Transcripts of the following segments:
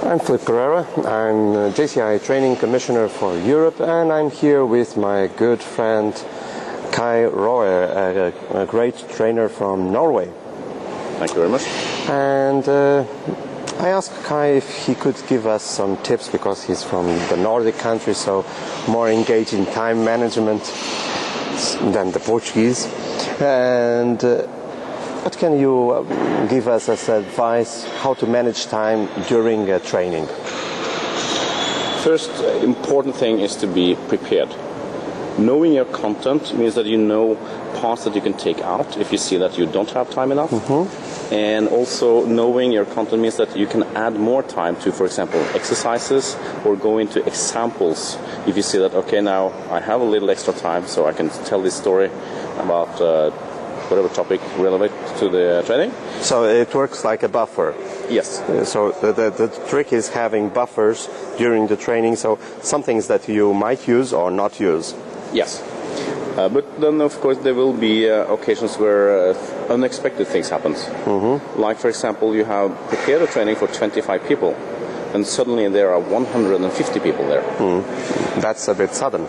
I'm Filipe Carrera. I'm JCI Training Commissioner for Europe, and I'm here with my good friend Roer, a great trainer from Norway. Thank you very much. And I asked Kai if he could give us some tips, because he's from the Nordic country, so more engaged in time management than the Portuguese. And what can you give us as advice how to manage time during training? First important thing is to be prepared. Knowing your content means that you know parts that you can take out if you see that you don't have time enough. And also knowing your content means that you can add more time to, for example, exercises, or go into examples if you see that, okay, now I have a little extra time, so I can tell this story about whatever topic relevant to the training. So it works like a buffer. Yes. So the trick is having buffers during the training, so some things that you might use or not use. Yes. But then, of course, there will be occasions where unexpected things happen. Like, for example, you have prepared a training for 25 people, and suddenly there are 150 people there. That's a bit sudden.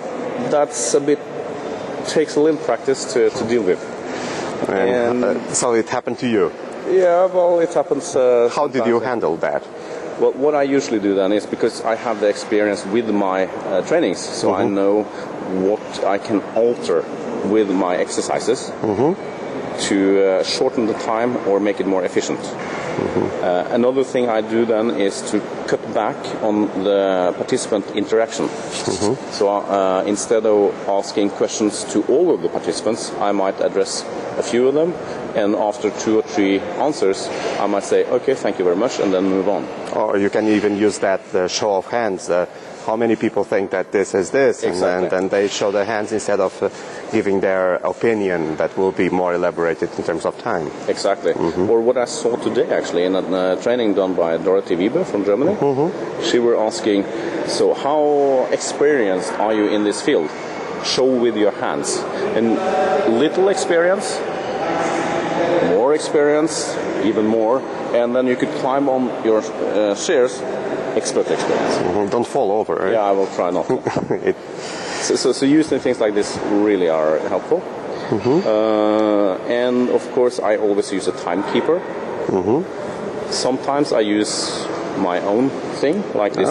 Takes a little practice to deal with. And so it happened to you? Yeah, well, it happens. How did you handle that? Well, what I usually do then is, because I have the experience with my trainings, so I know what I can alter with my exercises to shorten the time or make it more efficient. Another thing I do then is to cut back on the participant interaction. So instead of asking questions to all of the participants, I might address a few of them, and after 2 or 3 answers, I might say, okay, thank you very much, and then move on. Or you can even use that show of hands. How many people think that this is this? Exactly. And then they show their hands instead of giving their opinion that will be more elaborated in terms of time. Exactly. Or what I saw today, actually, in a training done by Dorothy Weber from Germany. She were asking, so how experienced are you in this field? Show with your hands. And little experience, more experience, even more, and then you could climb on your shares. Expert experience. Don't fall over. Right? Yeah, I will try not to. So using things like this really are helpful. And of course, I always use a timekeeper. Sometimes I use my own thing, like this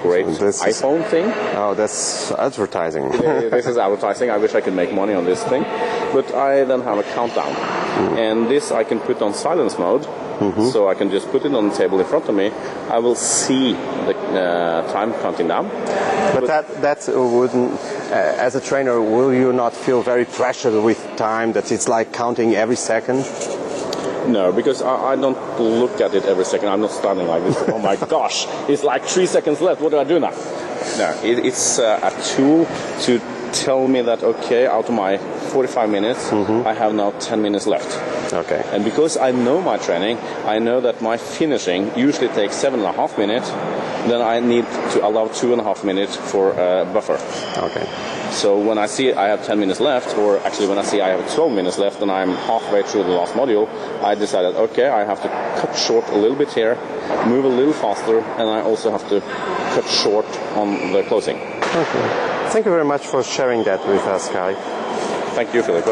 great iPhone thing. Oh, that's advertising. This is advertising. I wish I could make money on this thing. But I then have a countdown. And this I can put on silence mode. So I can just put it on the table in front of me. I will see the time counting down. But that wouldn't, as a trainer, will you not feel very pressured with time, that it's like counting every second? No, because I don't look at it every second. I'm not standing like this. Oh my gosh, it's like 3 seconds left. What do I do now? No, it's a tool to tell me that, okay, out of my 45 minutes, I have now 10 minutes left. Okay. And because I know my training, I know that my finishing usually takes 7.5 minutes, then I need to allow 2.5 minutes for a buffer. Okay. So when I see I have 10 minutes left, or actually when I see I have 12 minutes left and I'm halfway through the last module, I decided, okay, I have to cut short a little bit here, move a little faster, and I also have to cut short on the closing. Okay. Thank you very much for sharing that with us, Kai. Thank you, Filipe.